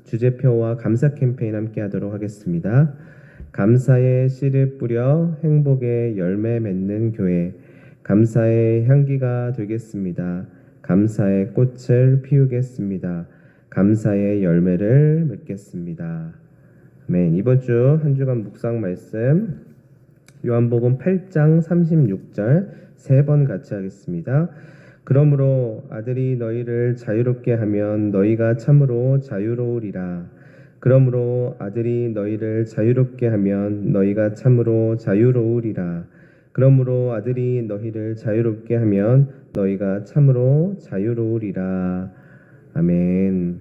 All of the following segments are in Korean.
주제표와 감사 캠페인 함께 하도록 하겠습니다. 감사의 씨를 뿌려 행복의 열매 맺는 교회, 감사의 향기가 되겠습니다. 감사의 꽃을 피우겠습니다. 감사의 열매를 맺겠습니다. 아멘. 이번 주 한 주간 묵상 말씀 요한복음 8장 36절 3번 같이 하겠습니다. 그러므로 아들이 너희를 자유롭게 하면 너희가 참으로 자유로우리라. 그러므로 아들이 너희를 자유롭게 하면 너희가 참으로 자유로우리라. 그러므로 아들이 너희를 자유롭게 하면 너희가 참으로 자유로우리라. 아멘.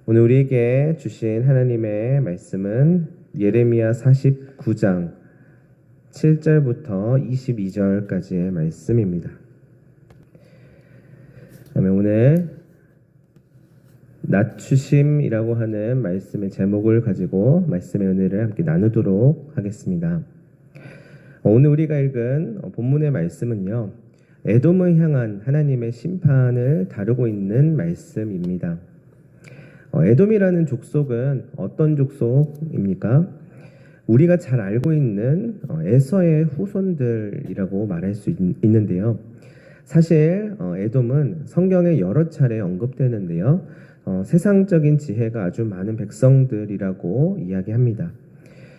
오늘 우리에게 주신 하나님의 말씀은 예레미야 49장 7절부터 22절까지의 말씀입니다. 오늘 낮추심이라고 하는 말씀의 제목을 가지고 말씀의 은혜를 함께 나누도록 하겠습니다. 오늘 우리가 읽은 본문의 말씀은요, 에돔을 향한 하나님의 심판을 다루고 있는 말씀입니다. 에돔이라는 족속은 어떤 족속입니까? 우리가 잘 알고 있는 에서의 후손들이라고 말할 수 있는데요. 사실 에돔은 성경에 여러 차례 언급되는데요. 세상적인 지혜가 아주 많은 백성들이라고 이야기합니다.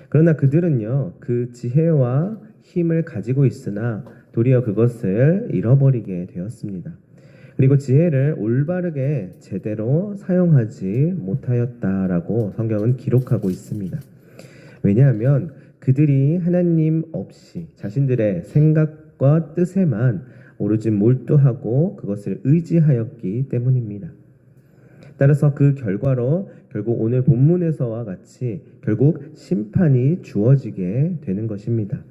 그러나 그들은요, 그 지혜와 힘을 가지고 있으나 도리어 그것을 잃어버리게 되었습니다. 그리고 지혜를 올바르게 제대로 사용하지 못하였다라고 성경은 기록하고 있습니다. 왜냐하면 그들이 하나님 없이 자신들의 생각과 뜻에만 오로지 몰두하고 그것을 의지하였기 때문입니다. 따라서 그 결과로 결국 오늘 본문에서와 같이 결국 심판이 주어지게 되는 것입니다.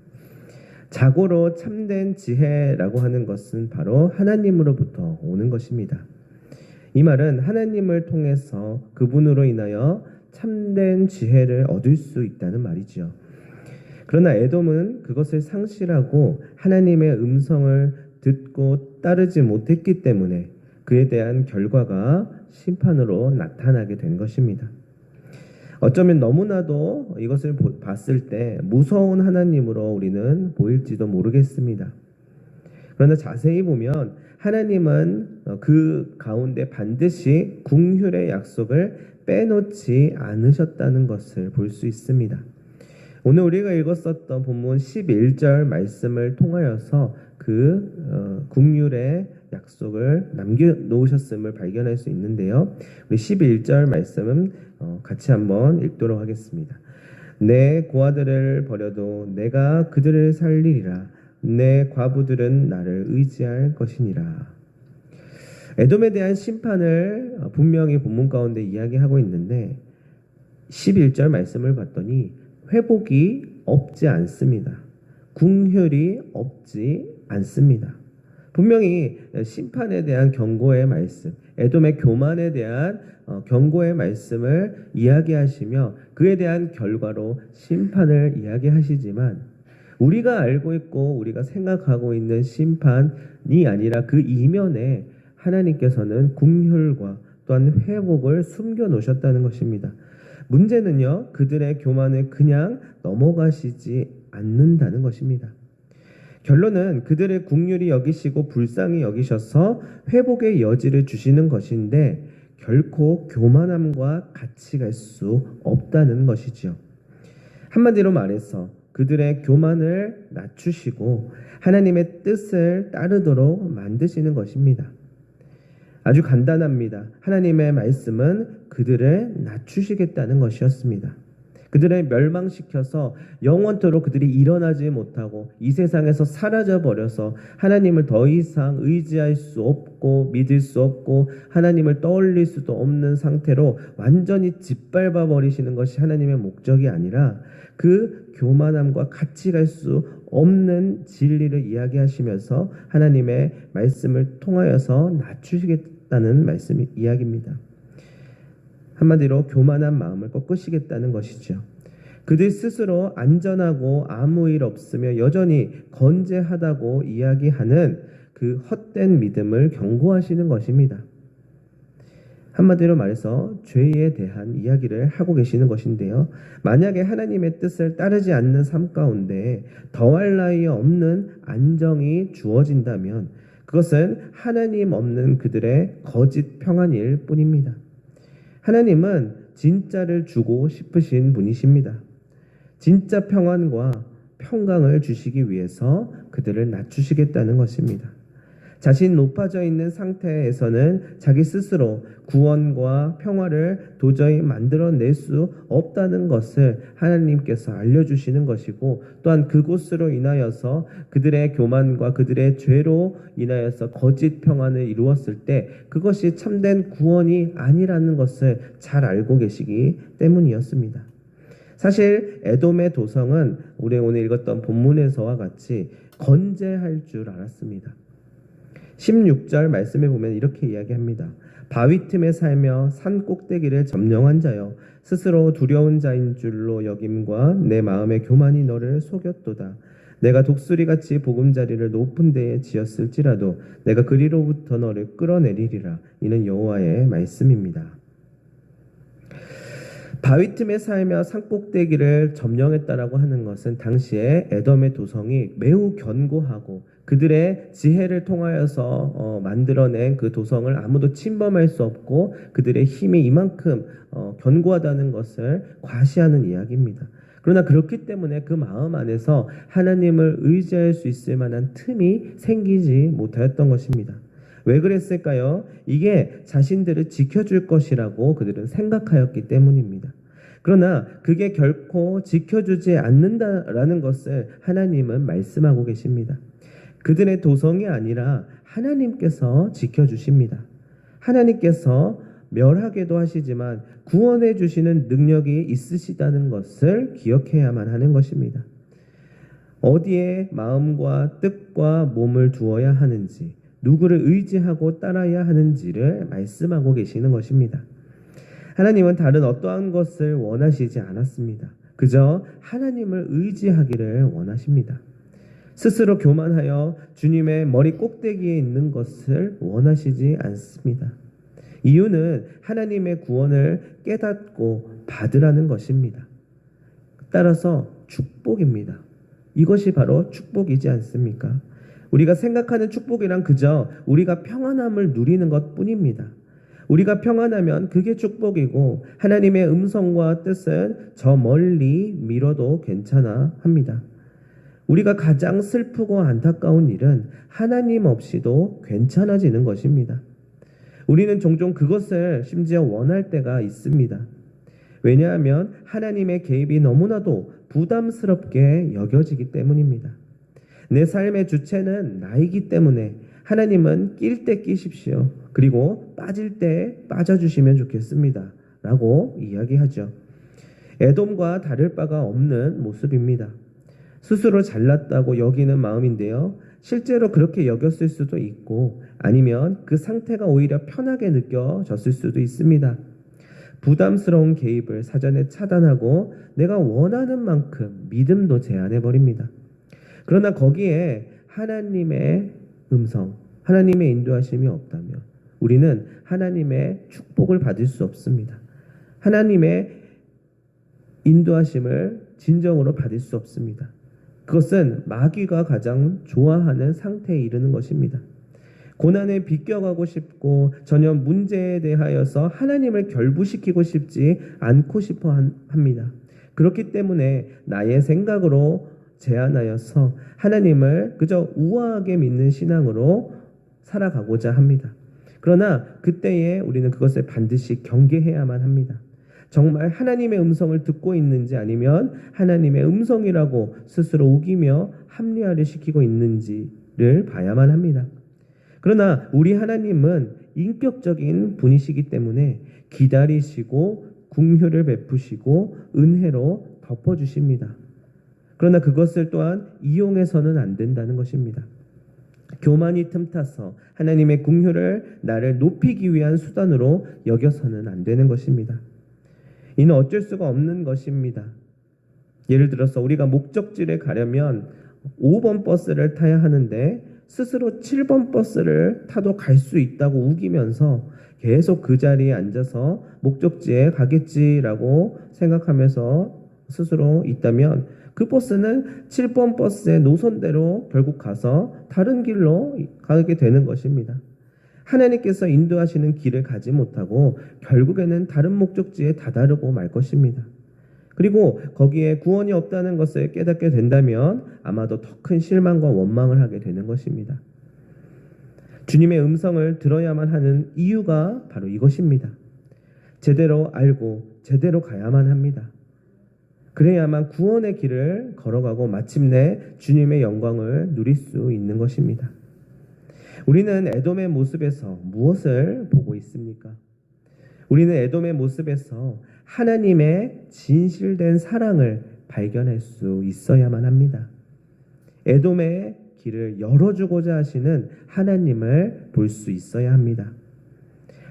자고로 참된 지혜라고 하는 것은 바로 하나님으로부터 오는 것입니다. 이 말은 하나님을 통해서 그분으로 인하여 참된 지혜를 얻을 수 있다는 말이죠. 그러나 에돔은 그것을 상실하고 하나님의 음성을 듣고 따르지 못했기 때문에 그에 대한 결과가 심판으로 나타나게 된 것입니다. 어쩌면 너무나도 이것을 봤을 때 무서운 하나님으로 우리는 보일지도 모르겠습니다. 그러나 자세히 보면 하나님은 그 가운데 반드시 긍휼의 약속을 빼놓지 않으셨다는 것을 볼 수 있습니다. 오늘 우리가 읽었었던 본문 11절 말씀을 통하여서 그 긍휼의 약속을 남겨놓으셨음을 발견할 수 있는데요. 우리 11절 말씀은 같이 한번 읽도록 하겠습니다. 내 고아들을 버려도 내가 그들을 살리리라. 내 과부들은 나를 의지할 것이니라. 에돔에 대한 심판을 분명히 본문 가운데 이야기하고 있는데 11절 말씀을 봤더니 회복이 없지 않습니다. 긍휼이 없지 않습니다. 분명히 심판에 대한 경고의 말씀, 에돔의 교만에 대한 경고의 말씀을 이야기하시며 그에 대한 결과로 심판을 이야기하시지만 우리가 알고 있고 우리가 생각하고 있는 심판이 아니라 그 이면에 하나님께서는 긍휼과 또한 회복을 숨겨 놓으셨다는 것입니다. 문제는요, 그들의 교만을 그냥 넘어가시지 않는다는 것입니다. 결론은 그들의 긍휼히 여기시고 불쌍히 여기셔서 회복의 여지를 주시는 것인데 결코 교만함과 같이 갈 수 없다는 것이죠. 한마디로 말해서 그들의 교만을 낮추시고 하나님의 뜻을 따르도록 만드시는 것입니다. 아주 간단합니다. 하나님의 말씀은 그들을 낮추시겠다는 것이었습니다. 그들을 멸망시켜서 영원토록 그들이 일어나지 못하고 이 세상에서 사라져버려서 하나님을 더 이상 의지할 수 없고 믿을 수 없고 하나님을 떠올릴 수도 없는 상태로 완전히 짓밟아 버리시는 것이 하나님의 목적이 아니라 그 교만함과 같이 갈 수 없는 진리를 이야기하시면서 하나님의 말씀을 통하여서 낮추시겠다는 말씀 이야기입니다. 한마디로 교만한 마음을 꺾으시겠다는 것이죠. 그들 스스로 안전하고 아무 일 없으며 여전히 건재하다고 이야기하는 그 헛된 믿음을 경고하시는 것입니다. 한마디로 말해서 죄에 대한 이야기를 하고 계시는 것인데요. 만약에 하나님의 뜻을 따르지 않는 삶 가운데 더할 나위 없는 안정이 주어진다면 그것은 하나님 없는 그들의 거짓 평안일 뿐입니다. 하나님은 진짜를 주고 싶으신 분이십니다. 진짜 평안과 평강을 주시기 위해서 그들을 낮추시겠다는 것입니다. 자신 높아져 있는 상태에서는 자기 스스로 구원과 평화를 도저히 만들어낼 수 없다는 것을 하나님께서 알려주시는 것이고, 또한 그곳으로 인하여서 그들의 교만과 그들의 죄로 인하여서 거짓 평안을 이루었을 때 그것이 참된 구원이 아니라는 것을 잘 알고 계시기 때문이었습니다. 사실 에돔의 도성은 우리 오늘 읽었던 본문에서와 같이 건재할 줄 알았습니다. 16절 말씀에 보면 이렇게 이야기합니다. 바위 틈에 살며 산 꼭대기를 점령한 자여, 스스로 두려운 자인 줄로 여김과 내 마음의 교만이 너를 속였도다. 내가 독수리같이 보금자리를 높은 데에 지었을지라도 내가 그리로부터 너를 끌어내리리라. 이는 여호와의 말씀입니다. 바위 틈에 살며 산꼭대기를 점령했다라고 하는 것은 당시에 에돔의 도성이 매우 견고하고 그들의 지혜를 통하여서 만들어낸 그 도성을 아무도 침범할 수 없고 그들의 힘이 이만큼 견고하다는 것을 과시하는 이야기입니다. 그러나 그렇기 때문에 그 마음 안에서 하나님을 의지할 수 있을 만한 틈이 생기지 못하였던 것입니다. 왜 그랬을까요? 이게 자신들을 지켜줄 것이라고 그들은 생각하였기 때문입니다. 그러나 그게 결코 지켜주지 않는다라는 것을 하나님은 말씀하고 계십니다. 그들의 도성이 아니라 하나님께서 지켜주십니다. 하나님께서 멸하게도 하시지만 구원해 주시는 능력이 있으시다는 것을 기억해야만 하는 것입니다. 어디에 마음과 뜻과 몸을 두어야 하는지, 누구를 의지하고 따라야 하는지를 말씀하고 계시는 것입니다. 하나님은 다른 어떠한 것을 원하시지 않았습니다. 그저 하나님을 의지하기를 원하십니다. 스스로 교만하여 주님의 머리 꼭대기에 있는 것을 원하시지 않습니다. 이유는 하나님의 구원을 깨닫고 받으라는 것입니다. 따라서 축복입니다. 이것이 바로 축복이지 않습니까? 우리가 생각하는 축복이란 그저 우리가 평안함을 누리는 것뿐입니다. 우리가 평안하면 그게 축복이고 하나님의 음성과 뜻은 저 멀리 미뤄도 괜찮아 합니다. 우리가 가장 슬프고 안타까운 일은 하나님 없이도 괜찮아지는 것입니다. 우리는 종종 그것을 심지어 원할 때가 있습니다. 왜냐하면 하나님의 개입이 너무나도 부담스럽게 여겨지기 때문입니다. 내 삶의 주체는 나이기 때문에 하나님은 낄 때 끼십시오. 그리고 빠질 때 빠져주시면 좋겠습니다. 라고 이야기하죠. 에돔과 다를 바가 없는 모습입니다. 스스로 잘났다고 여기는 마음인데요. 실제로 그렇게 여겼을 수도 있고 아니면 그 상태가 오히려 편하게 느껴졌을 수도 있습니다. 부담스러운 개입을 사전에 차단하고 내가 원하는 만큼 믿음도 제한해버립니다. 그러나 거기에 하나님의 음성, 하나님의 인도하심이 없다면 우리는 하나님의 축복을 받을 수 없습니다. 하나님의 인도하심을 진정으로 받을 수 없습니다. 그것은 마귀가 가장 좋아하는 상태에 이르는 것입니다. 고난에 비껴가고 싶고 전혀 문제에 대하여서 하나님을 결부시키고 싶지 않고 싶어 합니다. 그렇기 때문에 나의 생각으로 제한하여서 하나님을 그저 우아하게 믿는 신앙으로 살아가고자 합니다. 그러나 그때에 우리는 그것을 반드시 경계해야만 합니다. 정말 하나님의 음성을 듣고 있는지 아니면 하나님의 음성이라고 스스로 우기며 합리화를 시키고 있는지를 봐야만 합니다. 그러나 우리 하나님은 인격적인 분이시기 때문에 기다리시고 긍휼을 베푸시고 은혜로 덮어주십니다. 그러나 그것을 또한 이용해서는 안 된다는 것입니다. 교만이 틈타서 하나님의 긍휼을 나를 높이기 위한 수단으로 여겨서는 안 되는 것입니다. 이는 어쩔 수가 없는 것입니다. 예를 들어서 우리가 목적지를 가려면 5번 버스를 타야 하는데 스스로 7번 버스를 타도 갈 수 있다고 우기면서 계속 그 자리에 앉아서 목적지에 가겠지라고 생각하면서 스스로 있다면 그 버스는 7번 버스의 노선대로 결국 가서 다른 길로 가게 되는 것입니다. 하나님께서 인도하시는 길을 가지 못하고 결국에는 다른 목적지에 다다르고 말 것입니다. 그리고 거기에 구원이 없다는 것을 깨닫게 된다면 아마도 더 큰 실망과 원망을 하게 되는 것입니다. 주님의 음성을 들어야만 하는 이유가 바로 이것입니다. 제대로 알고 제대로 가야만 합니다. 그래야만 구원의 길을 걸어가고 마침내 주님의 영광을 누릴 수 있는 것입니다. 우리는 에돔의 모습에서 무엇을 보고 있습니까? 우리는 에돔의 모습에서 하나님의 진실된 사랑을 발견할 수 있어야만 합니다. 에돔의 길을 열어주고자 하시는 하나님을 볼 수 있어야 합니다.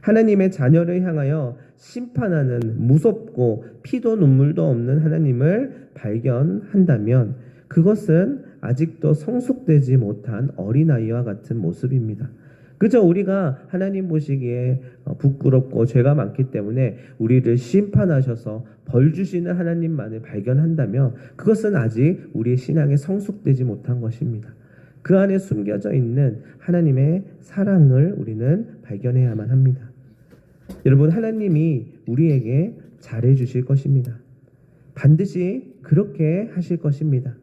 하나님의 자녀를 향하여 심판하는 무섭고 피도 눈물도 없는 하나님을 발견한다면 그것은 아직도 성숙되지 못한 어린아이와 같은 모습입니다. 그저 우리가 하나님 보시기에 부끄럽고 죄가 많기 때문에 우리를 심판하셔서 벌 주시는 하나님만을 발견한다면 그것은 아직 우리의 신앙에 성숙되지 못한 것입니다. 그 안에 숨겨져 있는 하나님의 사랑을 우리는 발견해야만 합니다. 여러분, 하나님이 우리에게 잘해 주실 것입니다. 반드시 그렇게 하실 것입니다.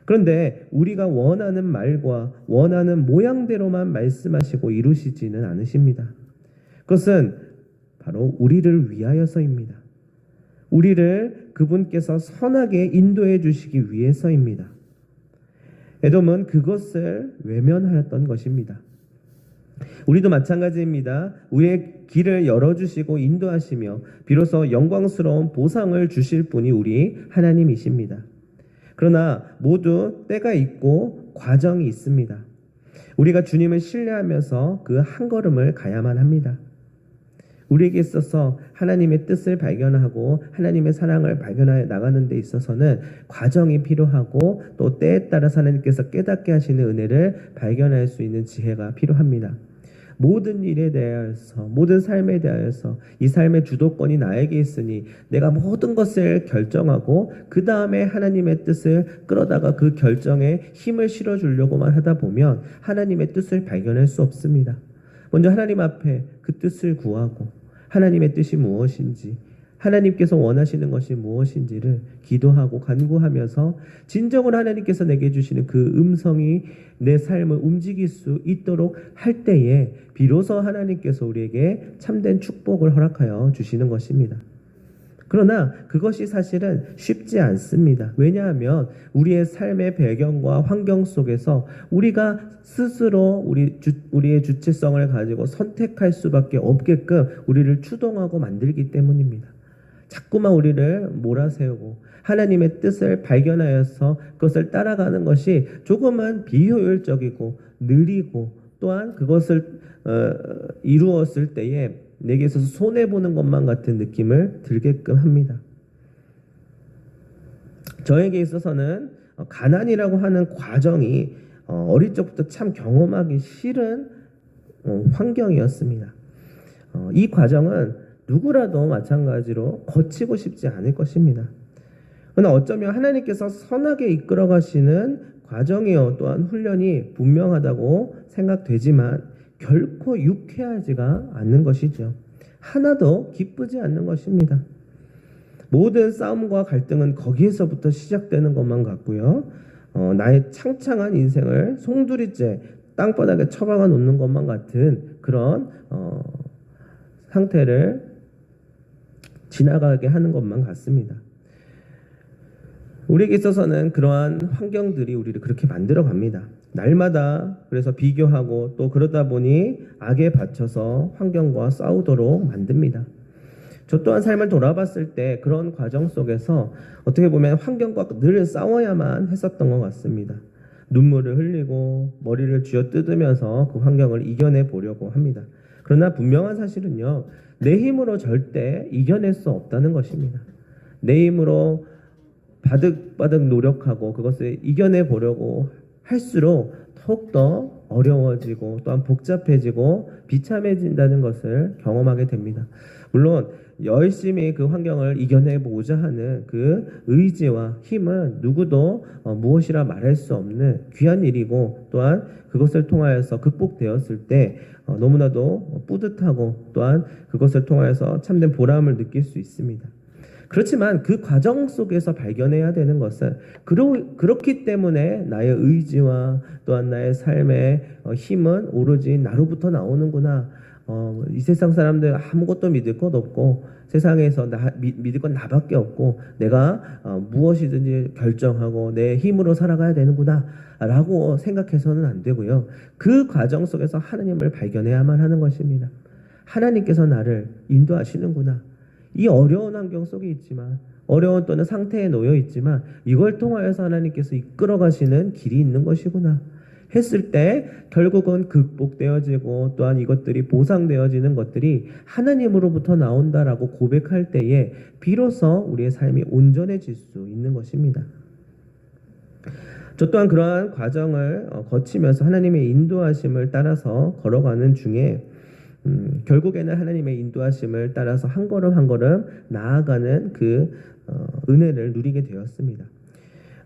그런데 우리가 원하는 말과 원하는 모양대로만 말씀하시고 이루시지는 않으십니다. 그것은 바로 우리를 위하여서입니다. 우리를 그분께서 선하게 인도해 주시기 위해서입니다. 에돔은 그것을 외면하였던 것입니다. 우리도 마찬가지입니다. 우리의 길을 열어주시고 인도하시며 비로소 영광스러운 보상을 주실 분이 우리 하나님이십니다. 그러나 모두 때가 있고 과정이 있습니다. 우리가 주님을 신뢰하면서 그 한 걸음을 가야만 합니다. 우리에게 있어서 하나님의 뜻을 발견하고 하나님의 사랑을 발견해 나가는 데 있어서는 과정이 필요하고 또 때에 따라서 하나님께서 깨닫게 하시는 은혜를 발견할 수 있는 지혜가 필요합니다. 모든 일에 대하여서 모든 삶에 대하여서 이 삶의 주도권이 나에게 있으니 내가 모든 것을 결정하고 그 다음에 하나님의 뜻을 끌어다가 그 결정에 힘을 실어주려고만 하다 보면 하나님의 뜻을 발견할 수 없습니다. 먼저 하나님 앞에 그 뜻을 구하고 하나님의 뜻이 무엇인지 하나님께서 원하시는 것이 무엇인지를 기도하고 간구하면서 진정으로 하나님께서 내게 주시는 그 음성이 내 삶을 움직일 수 있도록 할 때에 비로소 하나님께서 우리에게 참된 축복을 허락하여 주시는 것입니다. 그러나 그것이 사실은 쉽지 않습니다. 왜냐하면 우리의 삶의 배경과 환경 속에서 우리가 스스로 우리의 주체성을 가지고 선택할 수밖에 없게끔 우리를 추동하고 만들기 때문입니다. 자꾸만 우리를 몰아세우고 하나님의 뜻을 발견하여서 그것을 따라가는 것이 조금은 비효율적이고 느리고 또한 그것을 이루었을 때에 내게 있어서 손해보는 것만 같은 느낌을 들게끔 합니다. 저에게 있어서는 가난이라고 하는 과정이 어릴 적부터 참 경험하기 싫은 환경이었습니다. 이 과정은 누구라도 마찬가지로 거치고 싶지 않을 것입니다. 그러나 어쩌면 하나님께서 선하게 이끌어 가시는 과정이요 또한 훈련이 분명하다고 생각되지만 결코 유쾌하지가 않는 것이죠. 하나도 기쁘지 않는 것입니다. 모든 싸움과 갈등은 거기에서부터 시작되는 것만 같고요. 나의 창창한 인생을 송두리째 땅바닥에 처박아 놓는 것만 같은 그런 상태를 지나가게 하는 것만 같습니다. 우리에게 있어서는 그러한 환경들이 우리를 그렇게 만들어 갑니다. 날마다 그래서 비교하고 또 그러다 보니 악에 받쳐서 환경과 싸우도록 만듭니다. 저 또한 삶을 돌아봤을 때 그런 과정 속에서 어떻게 보면 환경과 늘 싸워야만 했었던 것 같습니다. 눈물을 흘리고 머리를 쥐어뜯으면서 그 환경을 이겨내 보려고 합니다. 그러나 분명한 사실은요, 내 힘으로 절대 이겨낼 수 없다는 것입니다. 내 힘으로 바득바득 노력하고 그것을 이겨내 보려고 할수록 더욱더 어려워지고 또한 복잡해지고 비참해진다는 것을 경험하게 됩니다. 물론 열심히 그 환경을 이겨내보고자 하는 그 의지와 힘은 누구도 무엇이라 말할 수 없는 귀한 일이고, 또한 그것을 통하여서 극복되었을 때 너무나도 뿌듯하고 또한 그것을 통하여서 참된 보람을 느낄 수 있습니다. 그렇지만 그 과정 속에서 발견해야 되는 것은 그렇기 때문에 나의 의지와 또한 나의 삶의 힘은 오로지 나로부터 나오는구나. 이 세상 사람들 아무것도 믿을 것 없고 세상에서 믿을 건 나밖에 없고 내가 무엇이든지 결정하고 내 힘으로 살아가야 되는구나 라고 생각해서는 안 되고요. 그 과정 속에서 하나님을 발견해야만 하는 것입니다. 하나님께서 나를 인도하시는구나. 이 어려운 환경 속에 있지만, 어려운 또는 상태에 놓여 있지만 이걸 통하여서 하나님께서 이끌어 가시는 길이 있는 것이구나 했을 때 결국은 극복되어지고 또한 이것들이 보상되어지는 것들이 하나님으로부터 나온다라고 고백할 때에 비로소 우리의 삶이 온전해질 수 있는 것입니다. 저 또한 그러한 과정을 거치면서 하나님의 인도하심을 따라서 걸어가는 중에 결국에는 하나님의 인도하심을 따라서 한 걸음 한 걸음 나아가는 그 은혜를 누리게 되었습니다.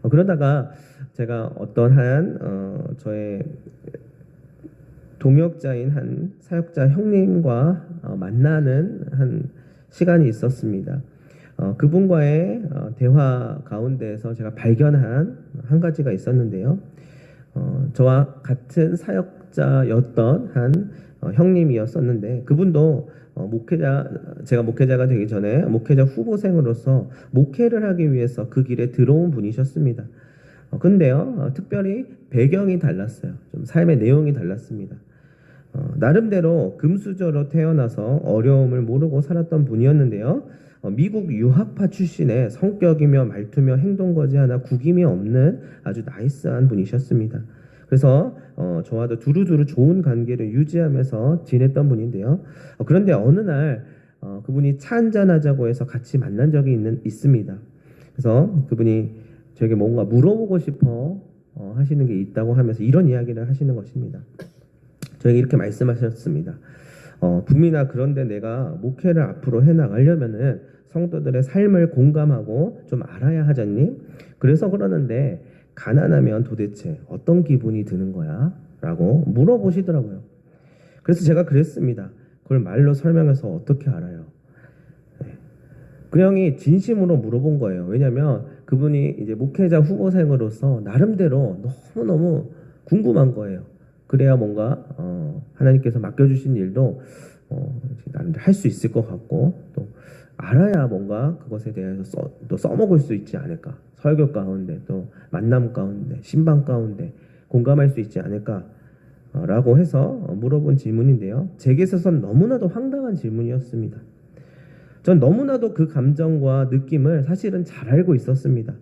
그러다가 제가 어떠한 저의 동역자인 한 사역자 형님과 만나는 한 시간이 있었습니다. 그분과의 대화 가운데에서 제가 발견한 한 가지가 있었는데요. 저와 같은 사역자였던 한 형님이었었는데, 그분도 제가 목회자가 되기 전에 목회자 후보생으로서 목회를 하기 위해서 그 길에 들어온 분이셨습니다. 근데요, 특별히 배경이 달랐어요. 좀 삶의 내용이 달랐습니다. 나름대로 금수저로 태어나서 어려움을 모르고 살았던 분이었는데요. 미국 유학파 출신의 성격이며 말투며 행동 거지 하나 구김이 없는 아주 나이스한 분이셨습니다. 그래서 저와도 두루두루 좋은 관계를 유지하면서 지냈던 분인데요. 그런데 어느 날 그분이 차 한잔하자고 해서 같이 만난 적이 있습니다. 그래서 그분이 저에게 뭔가 물어보고 싶어 하시는 게 있다고 하면서 이런 이야기를 하시는 것입니다. 저에게 이렇게 말씀하셨습니다. 붐이나 그런데 내가 목회를 앞으로 해나가려면은 성도들의 삶을 공감하고 좀 알아야 하잖니? 그래서 그러는데 가난하면 도대체 어떤 기분이 드는 거야? 라고 물어보시더라고요. 그래서 제가 그랬습니다. 그걸 말로 설명해서 어떻게 알아요? 그 형이 진심으로 물어본 거예요. 왜냐하면 그분이 이제 목회자 후보생으로서 나름대로 너무너무 궁금한 거예요. 그래야 뭔가 하나님께서 맡겨주신 일도 나름대로 할 수 있을 것 같고, 또 알아야 뭔가 그것에 대해서 또 써먹을 수 있지 않을까. 설교 가운데 또 만남 가운데 신방 가운데 공감할 수 있지 않을까라고 해서 물어본 질문인데요. 제게 있어서는 너무나도 황당한 질문이었습니다. 전 너무나도 그 감정과 느낌을 사실은 잘 알고 있었습니다.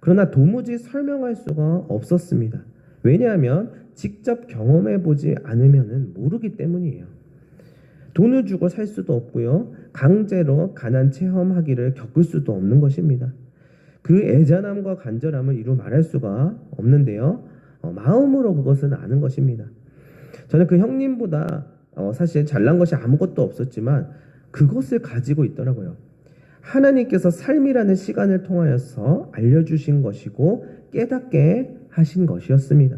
그러나 도무지 설명할 수가 없었습니다. 왜냐하면 직접 경험해보지 않으면 모르기 때문이에요. 돈을 주고 살 수도 없고요. 강제로 가난 체험하기를 겪을 수도 없는 것입니다. 그 애잔함과 간절함을 이루 말할 수가 없는데요. 마음으로 그것은 아는 것입니다. 저는 그 형님보다 사실 잘난 것이 아무것도 없었지만 그것을 가지고 있더라고요. 하나님께서 삶이라는 시간을 통하여서 알려주신 것이고 깨닫게 하신 것이었습니다.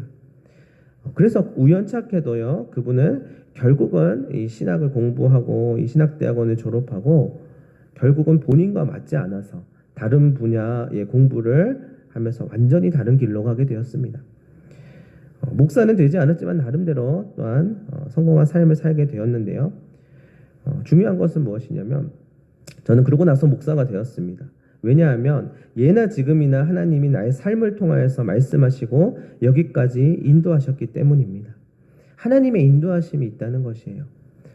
그래서 우연찮게도요, 그분은 결국은 이 신학을 공부하고 이 신학대학원을 졸업하고 결국은 본인과 맞지 않아서 다른 분야의 공부를 하면서 완전히 다른 길로 가게 되었습니다. 목사는 되지 않았지만 나름대로 또한 성공한 삶을 살게 되었는데요. 중요한 것은 무엇이냐면 저는 그러고 나서 목사가 되었습니다. 왜냐하면 예나 지금이나 하나님이 나의 삶을 통하여서 말씀하시고 여기까지 인도하셨기 때문입니다. 하나님의 인도하심이 있다는 것이에요.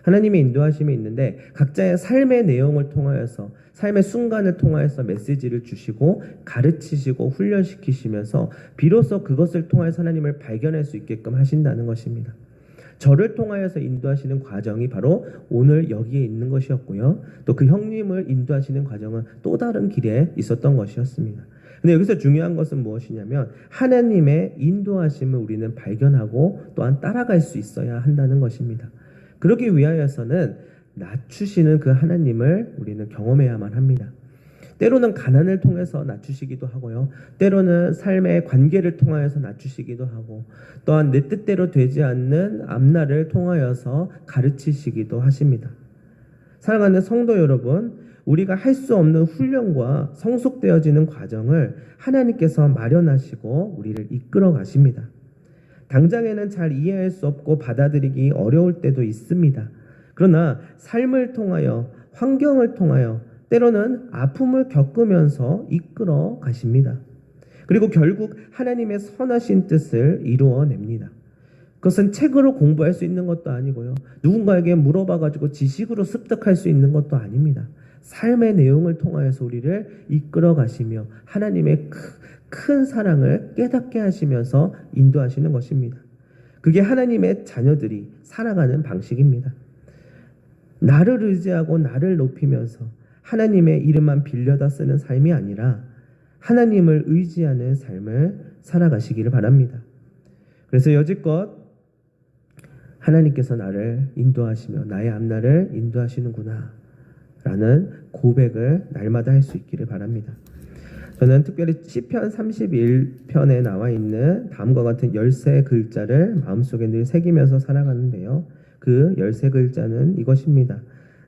하나님의 인도하심이 있는데 각자의 삶의 내용을 통하여서 삶의 순간을 통하여서 메시지를 주시고 가르치시고 훈련시키시면서 비로소 그것을 통해서 하나님을 발견할 수 있게끔 하신다는 것입니다. 저를 통하여서 인도하시는 과정이 바로 오늘 여기에 있는 것이었고요. 또 그 형님을 인도하시는 과정은 또 다른 길에 있었던 것이었습니다. 근데 여기서 중요한 것은 무엇이냐면 하나님의 인도하심을 우리는 발견하고 또한 따라갈 수 있어야 한다는 것입니다. 그러기 위하여서는 낮추시는 그 하나님을 우리는 경험해야만 합니다. 때로는 가난을 통해서 낮추시기도 하고요. 때로는 삶의 관계를 통하여서 낮추시기도 하고 또한 내 뜻대로 되지 않는 앞날을 통하여서 가르치시기도 하십니다. 사랑하는 성도 여러분, 우리가 할 수 없는 훈련과 성숙되어지는 과정을 하나님께서 마련하시고 우리를 이끌어 가십니다. 당장에는 잘 이해할 수 없고 받아들이기 어려울 때도 있습니다. 그러나 삶을 통하여, 환경을 통하여, 때로는 아픔을 겪으면서 이끌어 가십니다. 그리고 결국 하나님의 선하신 뜻을 이루어냅니다. 그것은 책으로 공부할 수 있는 것도 아니고요. 누군가에게 물어봐가지고 지식으로 습득할 수 있는 것도 아닙니다. 삶의 내용을 통하여서 우리를 이끌어 가시며 하나님의 큰 사랑을 깨닫게 하시면서 인도하시는 것입니다. 그게 하나님의 자녀들이 살아가는 방식입니다. 나를 의지하고 나를 높이면서 하나님의 이름만 빌려다 쓰는 삶이 아니라 하나님을 의지하는 삶을 살아가시기를 바랍니다. 그래서 여지껏 하나님께서 나를 인도하시며 나의 앞날을 인도하시는구나 라는 고백을 날마다 할 수 있기를 바랍니다. 저는 특별히 시편 31편에 나와 있는 다음과 같은 13글자를 마음속에 늘 새기면서 살아가는데요. 그 13글자는 이것입니다.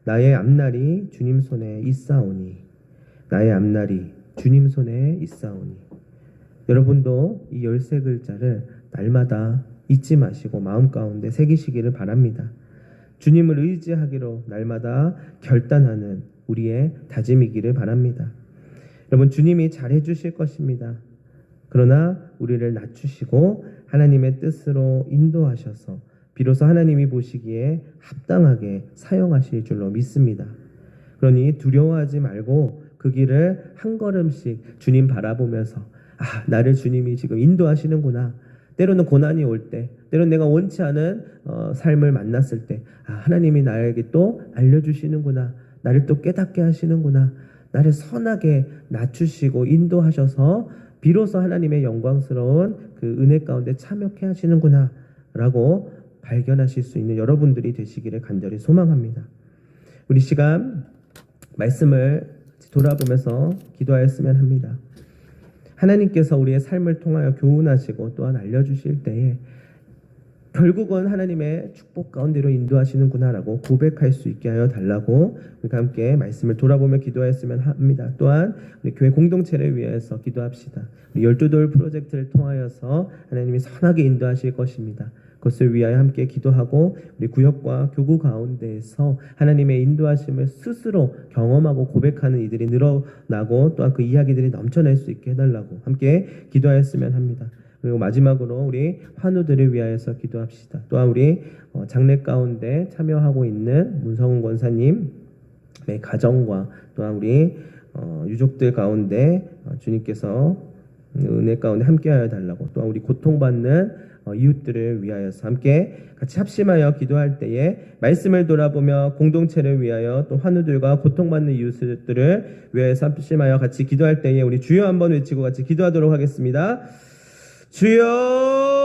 나의 앞날이 주님 손에 있사오니, 나의 앞날이 주님 손에 있사오니. 여러분도 이 13글자를 날마다 잊지 마시고 마음 가운데 새기시기를 바랍니다. 주님을 의지하기로 날마다 결단하는 우리의 다짐이기를 바랍니다. 여러분, 주님이 잘해 주실 것입니다. 그러나 우리를 낮추시고 하나님의 뜻으로 인도하셔서 비로소 하나님이 보시기에 합당하게 사용하실 줄로 믿습니다. 그러니 두려워하지 말고 그 길을 한 걸음씩 주님 바라보면서 나를 주님이 지금 인도하시는구나. 때로는 고난이 올 때, 때로는 내가 원치 않은 삶을 만났을 때 하나님이 나에게 또 알려주시는구나. 나를 또 깨닫게 하시는구나. 나를 선하게 낮추시고 인도하셔서 비로소 하나님의 영광스러운 그 은혜 가운데 참여케 하시는구나 라고 발견하실 수 있는 여러분들이 되시기를 간절히 소망합니다. 우리 시간 말씀을 돌아보면서 기도하였으면 합니다. 하나님께서 우리의 삶을 통하여 교훈하시고 또한 알려주실 때에 결국은 하나님의 축복 가운데로 인도하시는구나라고 고백할 수 있게 하여 달라고 우리가 함께 말씀을 돌아보며 기도하였으면 합니다. 또한 우리 교회 공동체를 위해서 기도합시다. 우리 12돌 프로젝트를 통하여서 하나님이 선하게 인도하실 것입니다. 그것을 위하여 함께 기도하고 우리 구역과 교구 가운데에서 하나님의 인도하심을 스스로 경험하고 고백하는 이들이 늘어나고 또한 그 이야기들이 넘쳐날 수 있게 해달라고 함께 기도하였으면 합니다. 그리고 마지막으로 우리 환우들을 위하여서 기도합시다. 또한 우리 장례 가운데 참여하고 있는 문성훈 권사님의 가정과 또한 우리 유족들 가운데 주님께서 은혜 가운데 함께하여 달라고 또한 우리 고통받는 이웃들을 위하여서 함께 같이 합심하여 기도할 때에 말씀을 돌아보며 공동체를 위하여 또 환우들과 고통받는 이웃들을 위하여서 합심하여 같이 기도할 때에 우리 주여 한번 외치고 같이 기도하도록 하겠습니다. 주여